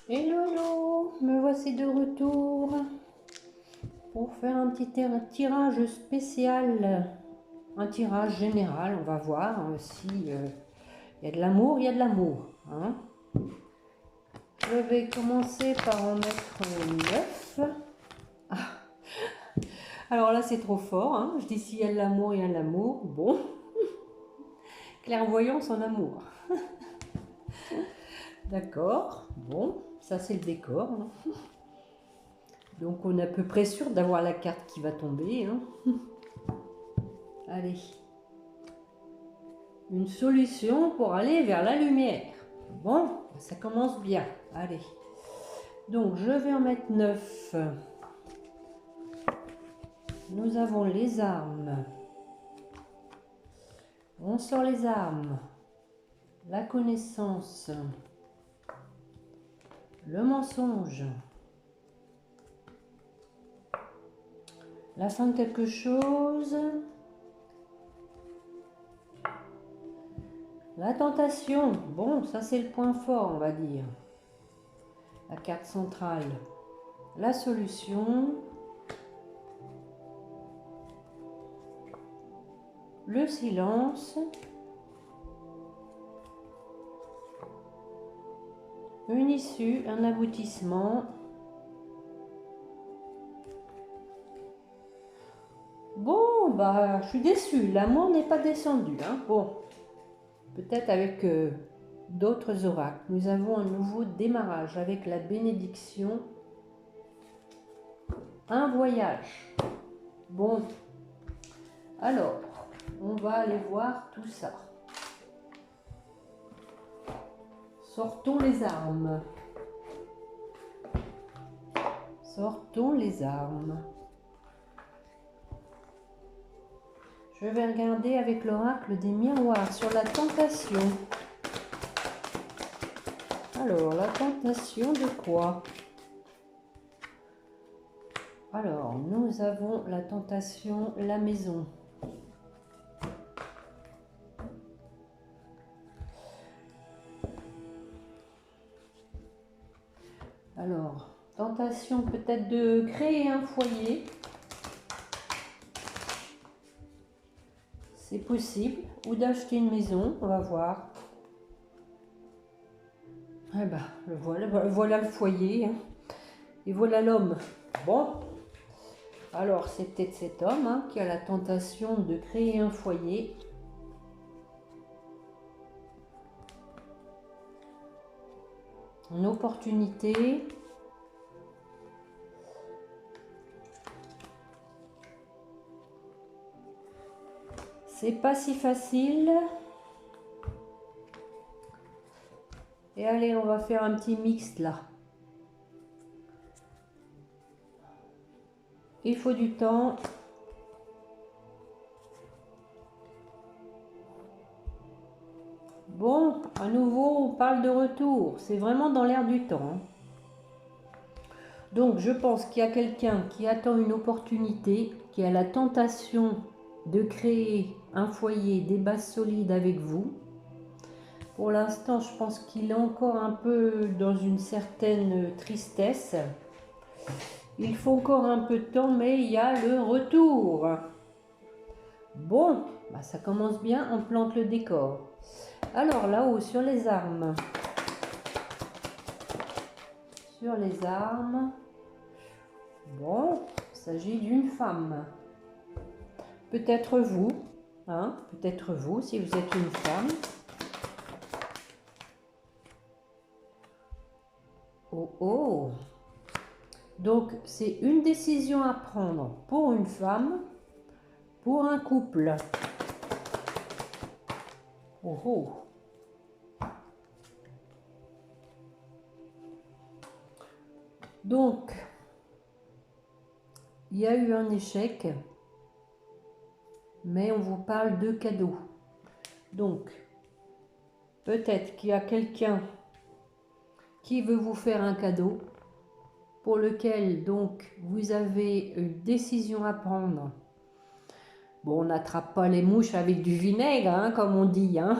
Hello, hello, me voici de retour pour faire un petit tirage spécial, un tirage général. On va voir si y a de l'amour, il y a de l'amour. Hein. Je vais commencer par en mettre 9. Ah, alors là, c'est trop fort. Hein. Je dis s'il y a de l'amour, il y a de l'amour. Bon, clairvoyance en amour. D'accord, bon, ça c'est le décor. Hein. Donc on est à peu près sûr d'avoir la carte qui va tomber. Hein. Allez. Une solution pour aller vers la lumière. Bon, ça commence bien. Allez. Donc je vais en mettre 9. Nous avons les armes. On sort les armes. La connaissance. Le mensonge. La fin de quelque chose. La tentation. Bon, ça c'est le point fort, on va dire. La carte centrale. La solution. Le silence. Une issue, un aboutissement. Bon, bah, je suis déçue. L'amour n'est pas descendu. Hein. Bon, peut-être avec d'autres oracles. Nous avons un nouveau démarrage avec la bénédiction. Un voyage. Bon, alors, on va aller voir tout ça. Sortons les armes. Sortons les armes. Je vais regarder avec l'oracle des miroirs sur la tentation. Alors, la tentation de quoi? Alors, nous avons la tentation, la maison. Alors, tentation peut-être de créer un foyer. C'est possible. Ou d'acheter une maison, on va voir. Eh ben, voilà le foyer. Hein. Et voilà l'homme. Bon. Alors, c'est peut-être cet homme hein, qui a la tentation de créer un foyer. Une opportunité. C'est pas si facile. Et allez, on va faire un petit mix là. Il faut du temps. Bon, à nouveau, on parle de retour. C'est vraiment dans l'air du temps. Donc, je pense qu'il y a quelqu'un qui attend une opportunité, qui a la tentation de créer un foyer, des bases solides avec vous. Pour l'instant, je pense qu'il est encore un peu dans une certaine tristesse. Il faut encore un peu de temps, mais il y a le retour. Bon, bah ça commence bien, on plante le décor. Alors là-haut, sur les armes. Sur les armes. Bon, il s'agit d'une femme. Peut-être vous, hein, peut-être vous, si vous êtes une femme. Oh oh. Donc, c'est une décision à prendre pour une femme, pour un couple. Oh oh. Donc, il y a eu un échec, mais on vous parle de cadeaux. Donc, peut-être qu'il y a quelqu'un qui veut vous faire un cadeau, pour lequel donc vous avez une décision à prendre. Bon, on n'attrape pas les mouches avec du vinaigre, hein, comme on dit. Hein.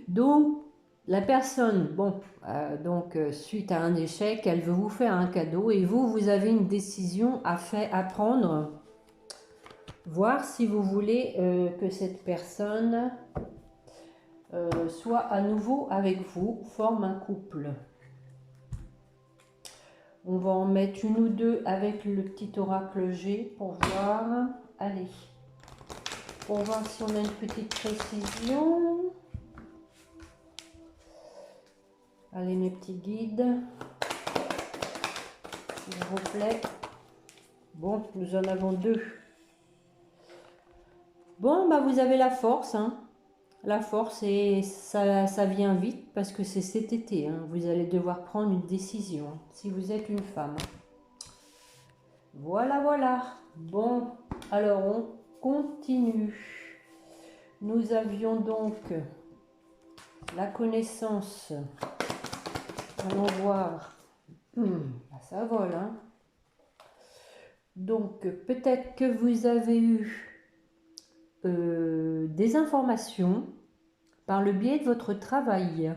Donc, la personne, bon, donc suite à un échec, elle veut vous faire un cadeau et vous avez une décision à prendre. Voir si vous voulez que cette personne soit à nouveau avec vous, forme un couple. On va en mettre une ou deux avec le petit oracle G pour voir. Allez, pour voir si on a une petite précision. Allez mes petits guides, s'il vous plaît. Bon, nous en avons deux. Bon, bah vous avez la force, hein. La force, et ça vient vite parce que c'est cet été. Hein. Vous allez devoir prendre une décision si vous êtes une femme. Voilà, voilà. Bon, alors on continue. Nous avions donc la connaissance. Allons voir. Ça vole, hein. Donc, peut-être que vous avez eu des informations par le biais de votre travail.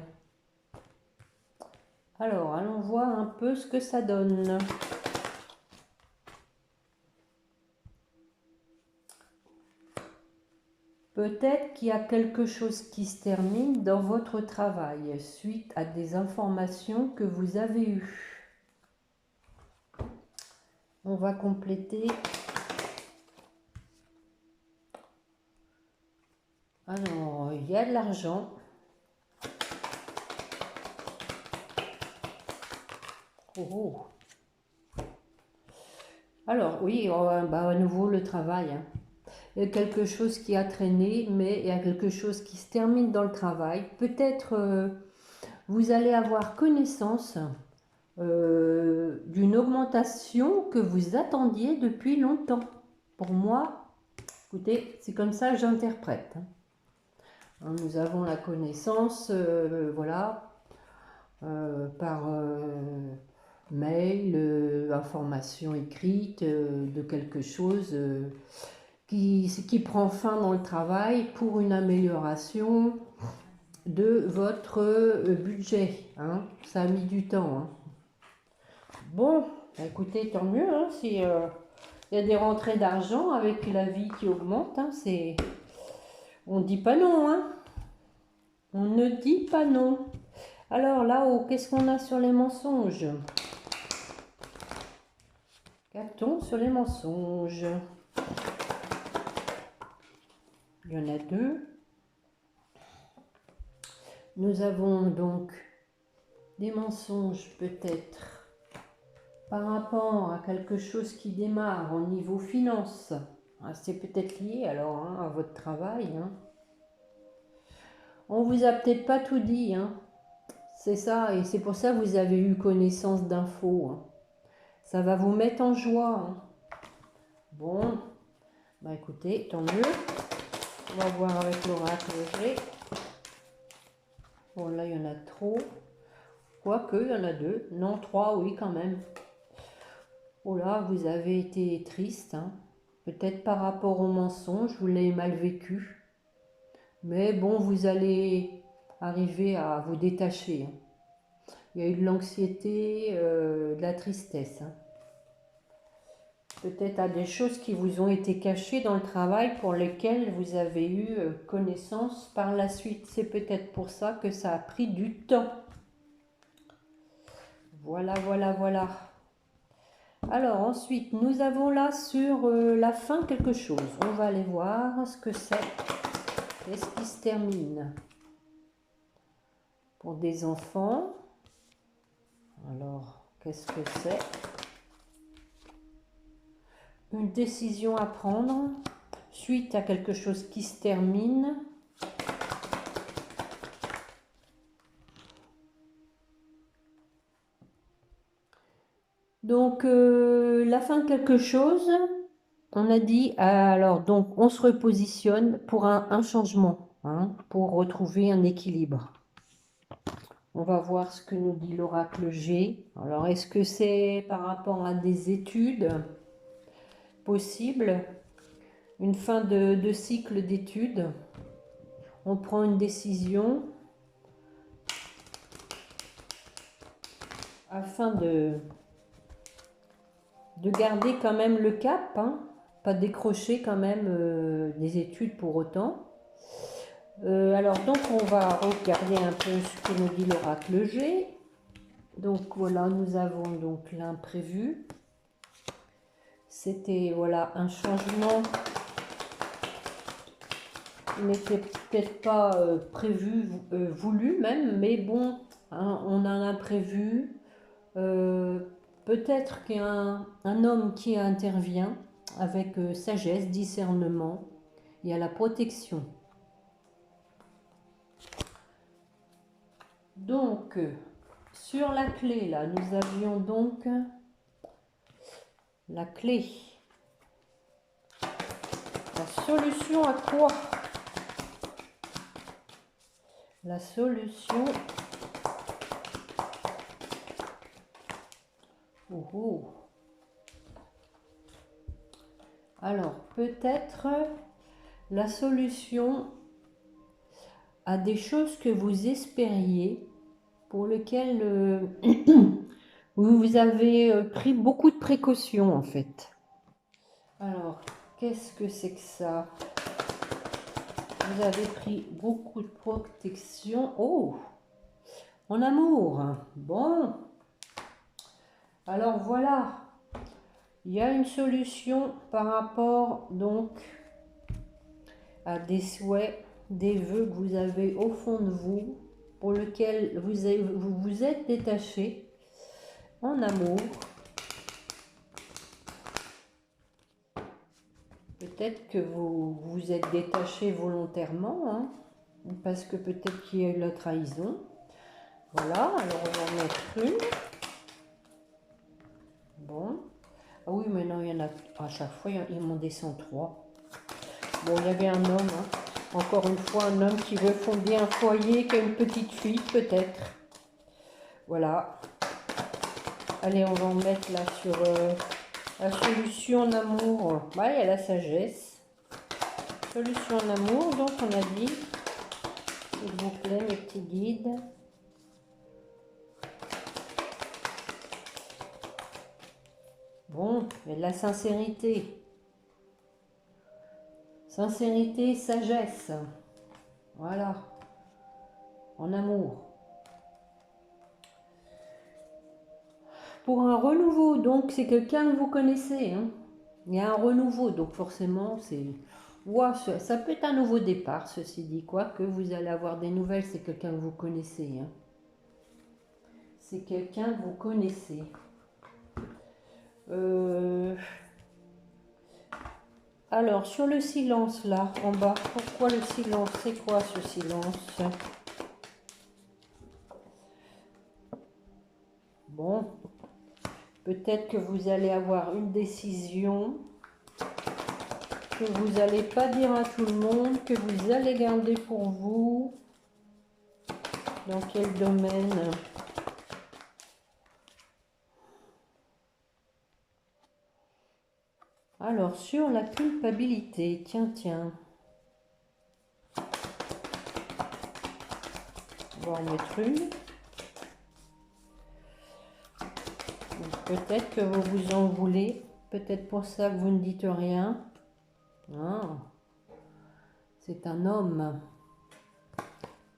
Alors, allons voir un peu ce que ça donne. Peut-être qu'il y a quelque chose qui se termine dans votre travail suite à des informations que vous avez eues. On va compléter. Alors, il y a de l'argent. Oh, oh. Alors, oui, bah, à nouveau le travail. Hein. Il y a quelque chose qui a traîné, mais il y a quelque chose qui se termine dans le travail. Peut-être vous allez avoir connaissance d'une augmentation que vous attendiez depuis longtemps. Pour moi, écoutez, c'est comme ça que j'interprète. Hein, nous avons la connaissance, voilà, par mail, information écrite de quelque chose qui prend fin dans le travail pour une amélioration de votre budget. Hein. Ça a mis du temps. Hein. Bon, écoutez, tant mieux. Hein, si il y a des rentrées d'argent avec la vie qui augmente, hein, on ne dit pas non. Hein. On ne dit pas non. Alors là-haut, qu'est-ce qu'on a sur les mensonges? Qu'a-t-on sur les mensonges? Il y en a deux. Nous avons donc des mensonges peut-être par rapport à quelque chose qui démarre au niveau finance. C'est peut-être lié alors hein, à votre travail. Hein. On vous a peut-être pas tout dit. Hein. C'est ça, et c'est pour ça que vous avez eu connaissance d'infos. Hein. Ça va vous mettre en joie. Hein. Bon, bah écoutez, tant mieux. On va voir avec l'oracle G. Bon, là, il y en a trop. Quoique, il y en a deux. Non, trois, oui, quand même. Oh là, vous avez été triste. Hein. Peut-être par rapport au mensonge, vous l'avez mal vécu. Mais bon, vous allez arriver à vous détacher. Hein. Il y a eu de l'anxiété, de la tristesse. Hein. Peut-être à des choses qui vous ont été cachées dans le travail pour lesquelles vous avez eu connaissance par la suite. C'est peut-être pour ça que ça a pris du temps. Voilà, voilà, voilà. Alors ensuite, nous avons là sur la fin quelque chose. On va aller voir ce que c'est. Qu'est-ce qui se termine? Pour des enfants. Alors, qu'est-ce que c'est? Une décision à prendre suite à quelque chose qui se termine. Donc, la fin de quelque chose, on a dit, alors, donc, on se repositionne pour un changement, hein, pour retrouver un équilibre. On va voir ce que nous dit l'oracle G. Alors, est-ce que c'est par rapport à des études possibles? Une fin de cycle d'études? On prend une décision. afin de garder quand même le cap, hein, pas décrocher quand même des études pour autant. Alors donc on va regarder un peu ce que nous dit l'oracle G. Donc voilà, nous avons donc l'imprévu. C'était voilà un changement qui n'était peut-être pas prévu, voulu même, mais bon, hein, on a un imprévu. Peut-être qu'il y a un homme qui intervient avec sagesse, discernement. Il y a la protection. Donc, sur la clé, là, nous avions donc la clé. La solution à quoi? La solution... Oh, oh. Alors, peut-être la solution à des choses que vous espériez, pour lesquelles vous avez pris beaucoup de précautions en fait. Alors, qu'est-ce que c'est que ça? Vous avez pris beaucoup de protection. Oh, en amour. Bon. Alors voilà. Il y a une solution par rapport donc à des souhaits, des vœux que vous avez au fond de vous, pour lequel vous vous êtes détaché en amour. Peut-être que vous vous êtes détaché volontairement, hein, parce que peut-être qu'il y a eu la trahison. Voilà, alors on va en mettre une. Bon. Ah oui, mais non, il y en a à chaque fois, il m'en descend 3. Bon, il y avait un homme, hein. Encore une fois, un homme qui veut fonder un foyer, qui a une petite fille, peut-être. Voilà. Allez, on va en mettre là sur la solution en amour. Ouais, il y a la sagesse. Solution en amour, donc on a dit, s'il vous plaît, mes petits guides. Bon, il y a de la sincérité. Sincérité, sagesse. Voilà. En amour. Pour un renouveau, donc c'est quelqu'un que vous connaissez. Hein. Il y a un renouveau, donc forcément, c'est... Ouais, ça peut être un nouveau départ, ceci dit. Quoi que vous allez avoir des nouvelles, c'est quelqu'un que vous connaissez. Hein. C'est quelqu'un que vous connaissez. Alors, sur le silence, là, en bas, pourquoi le silence? C'est quoi ce silence? Bon, peut-être que vous allez avoir une décision que vous n'allez pas dire à tout le monde, que vous allez garder pour vous. Dans quel domaine? Alors, sur la culpabilité, tiens. On va en mettre une. Peut-être que vous vous en voulez. Peut-être pour ça que vous ne dites rien. Ah, c'est un homme.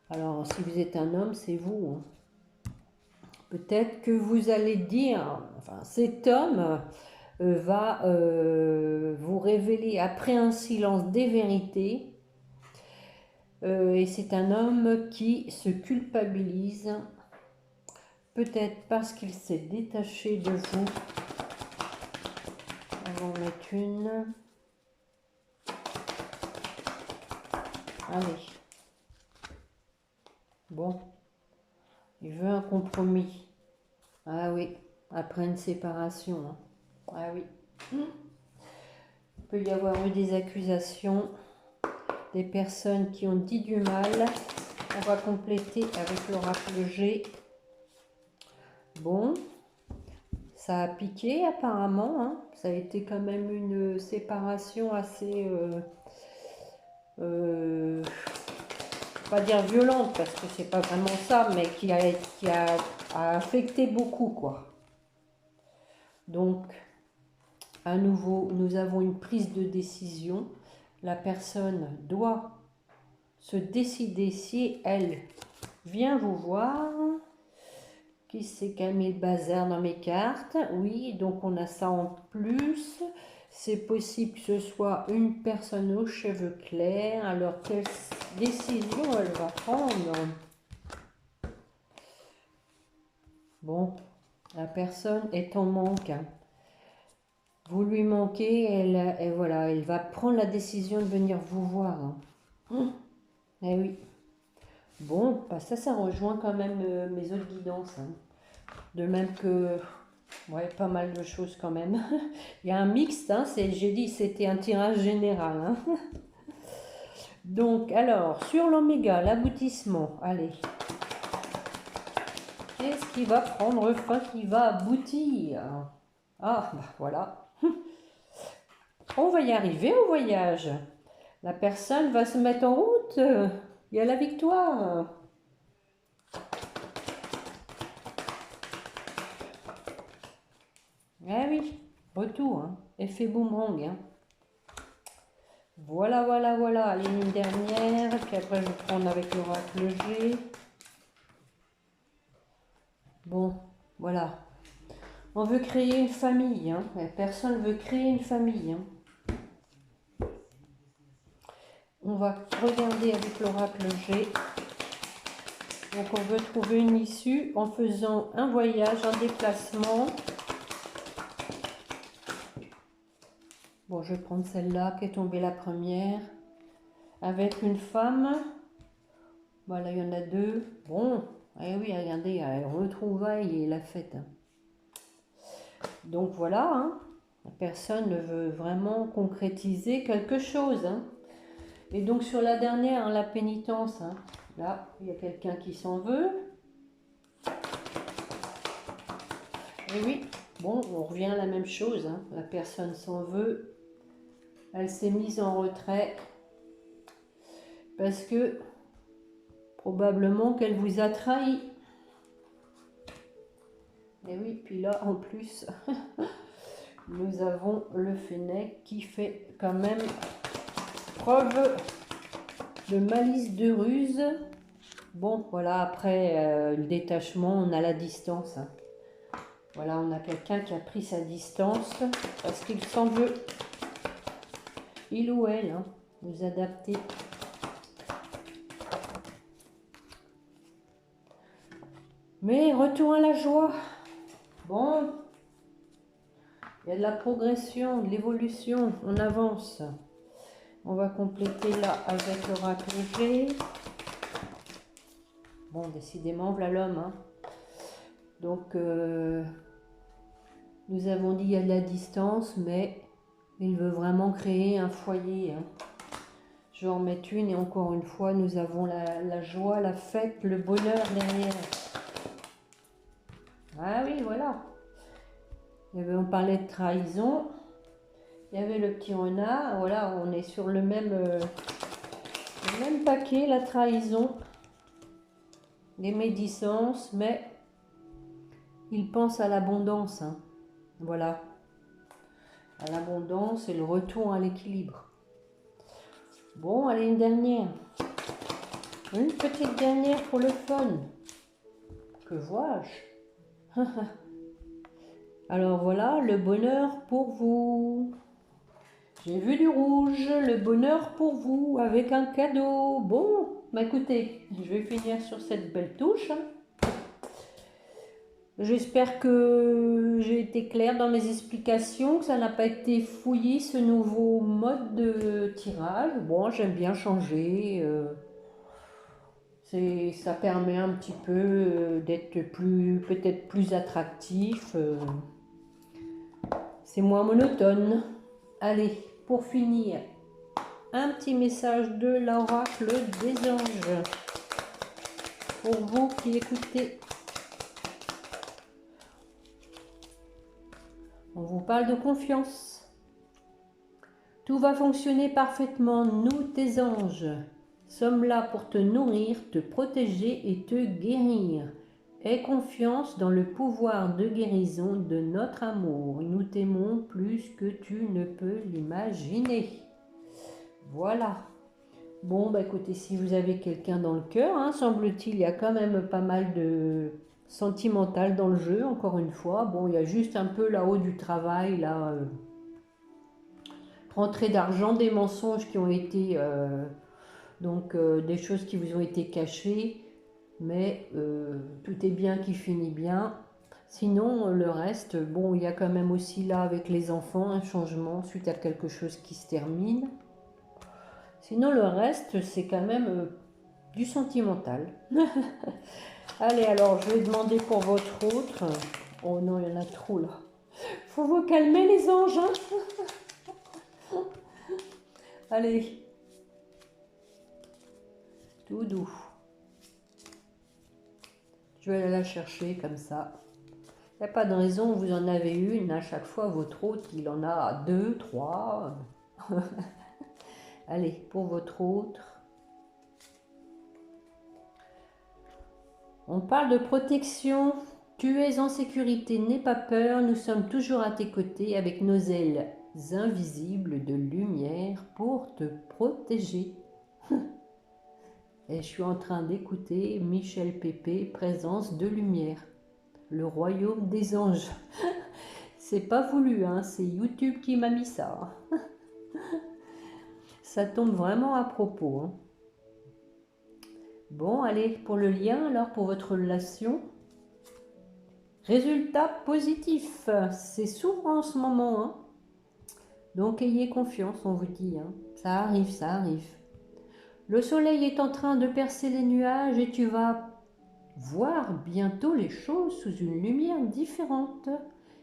Alors, si vous êtes un homme, c'est vous. Peut-être que vous allez dire, enfin, cet homme va vous révéler après un silence des vérités. Et c'est un homme qui se culpabilise, peut-être parce qu'il s'est détaché de vous. On va en mettre une. Allez. Bon. Il veut un compromis. Ah oui, après une séparation. Hein. Ah oui. Il peut y avoir eu des accusations, des personnes qui ont dit du mal. On va compléter avec l'oracle G. Bon, ça a piqué apparemment. Hein. Ça a été quand même une séparation assez pas dire violente parce que c'est pas vraiment ça, mais a affecté beaucoup, quoi. Donc, à nouveau, nous avons une prise de décision. La personne doit se décider si elle vient vous voir. Qui c'est qui a mis le bazar dans mes cartes? Oui, donc on a ça en plus. C'est possible que ce soit une personne aux cheveux clairs. Alors, quelle décision elle va prendre? Bon, la personne est en manque. Hein. Vous lui manquez, elle, voilà, elle va prendre la décision de venir vous voir. Hein. Eh oui. Bon, bah ça rejoint quand même mes autres guidances. Hein. De même que, ouais, pas mal de choses quand même. Il y a un mixte, hein, j'ai dit c'était un tirage général. Hein. Donc, alors, sur l'oméga, l'aboutissement, allez. Qu'est-ce qui va prendre fin, qui va aboutir? Ah, bah voilà. On va y arriver au voyage. La personne va se mettre en route. Il y a la victoire. Ah oui, retour. Hein. Effet boomerang. Hein. Voilà, voilà, voilà. Allez, une dernière. Puis après, je vais prendre avec l'oracle G. Bon, voilà. On veut créer une famille. Hein. Personne veut créer une famille. Hein. On va regarder avec l'oracle G. Donc on veut trouver une issue en faisant un voyage, un déplacement. Bon, je vais prendre celle-là qui est tombée la première. Avec une femme. Voilà, il y en a deux. Bon, eh oui, regardez, retrouvailles et la fête. Donc voilà, hein. La personne veut vraiment concrétiser quelque chose. Hein. Et donc sur la dernière, hein, la pénitence, hein, là, il y a quelqu'un qui s'en veut. Et oui, bon, on revient à la même chose. Hein. La personne s'en veut. Elle s'est mise en retrait. Parce que probablement qu'elle vous a trahi. Et oui, puis là, en plus, nous avons le Fennec qui fait quand même preuve de malice, de ruse. Bon, voilà, après le détachement, on a la distance. Hein. Voilà, on a quelqu'un qui a pris sa distance parce qu'il s'en veut. Il ou elle, hein, vous adaptez. Mais retour à la joie. Bon, il y a de la progression, de l'évolution, on avance. On va compléter là avec l'oracle G. Bon, décidément, voilà l'homme. Hein. Donc, nous avons dit il y a de la distance, mais il veut vraiment créer un foyer. Hein. Je vais en mettre une et encore une fois, nous avons la joie, la fête, le bonheur derrière. Ah oui, voilà. On parlait de trahison. Il y avait le petit renard. Voilà, on est sur le même paquet, la trahison. Les médisances, mais il pense à l'abondance. Hein. Voilà. À l'abondance et le retour à l'équilibre. Bon, allez, une dernière. Une petite dernière pour le fun. Que vois-je? Alors voilà, le bonheur pour vous. J'ai vu du rouge, le bonheur pour vous, avec un cadeau. Bon, bah écoutez, je vais finir sur cette belle touche. J'espère que j'ai été claire dans mes explications, que ça n'a pas été fouillé ce nouveau mode de tirage. Bon, j'aime bien changer. Ça permet un petit peu d'être peut-être plus attractif. C'est moins monotone. Allez, pour finir, un petit message de l'oracle des anges. Pour vous qui écoutez. On vous parle de confiance. Tout va fonctionner parfaitement. Nous, tes anges, sommes là pour te nourrir, te protéger et te guérir. Aie confiance dans le pouvoir de guérison de notre amour. Nous t'aimons plus que tu ne peux l'imaginer. Voilà. Bon, bah écoutez, si vous avez quelqu'un dans le cœur, hein, semble-t-il, il y a quand même pas mal de sentimental dans le jeu, encore une fois. Bon, il y a juste un peu là-haut du travail, là, rentrée d'argent, des mensonges qui ont été, des choses qui vous ont été cachées, mais tout est bien qui finit bien. Sinon, le reste, bon, il y a quand même aussi là, avec les enfants, un changement suite à quelque chose qui se termine. Sinon, le reste, c'est quand même du sentimental. Allez, alors, je vais demander pour votre autre. Oh non, il y en a trop, là. Faut vous calmer, les anges, hein. Allez. Tout doux. Je vais aller la chercher, comme ça. Il n'y a pas de raison, vous en avez une. À chaque fois, votre autre, il en a 2, 3. Allez, pour votre autre. On parle de protection. Tu es en sécurité, n'aie pas peur. Nous sommes toujours à tes côtés avec nos ailes invisibles de lumière pour te protéger. Et je suis en train d'écouter Michel Pépé, Présence de lumière. Le royaume des anges. C'est pas voulu, hein, c'est YouTube qui m'a mis ça. Ça tombe vraiment à propos. Hein. Bon, allez, pour le lien, alors, pour votre relation. Résultat positif. C'est souvent en ce moment. Hein. Donc, ayez confiance, on vous dit. Hein. Ça arrive, ça arrive. Le soleil est en train de percer les nuages et tu vas voir bientôt les choses sous une lumière différente.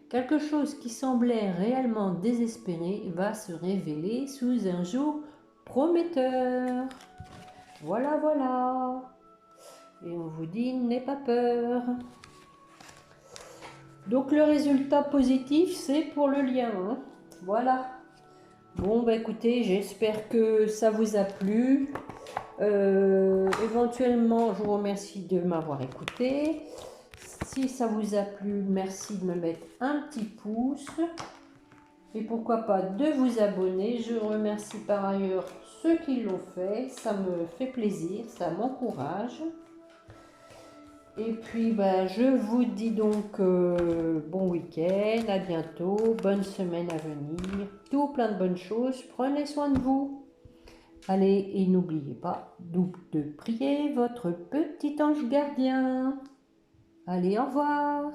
Quelque chose qui semblait réellement désespéré va se révéler sous un jour prometteur. Voilà, voilà. Et on vous dit, n'aie pas peur. Donc le résultat positif, c'est pour le lien. Hein. Voilà. Bon, bah écoutez, j'espère que ça vous a plu. Éventuellement, je vous remercie de m'avoir écouté. Si ça vous a plu, merci de me mettre un petit pouce. Et pourquoi pas de vous abonner. Je remercie par ailleurs ceux qui l'ont fait. Ça me fait plaisir, ça m'encourage. Et puis, bah, je vous dis donc bon week-end, à bientôt, bonne semaine à venir. Tout plein de bonnes choses. Prenez soin de vous. Allez, et n'oubliez pas de prier votre petit ange gardien. Allez, au revoir.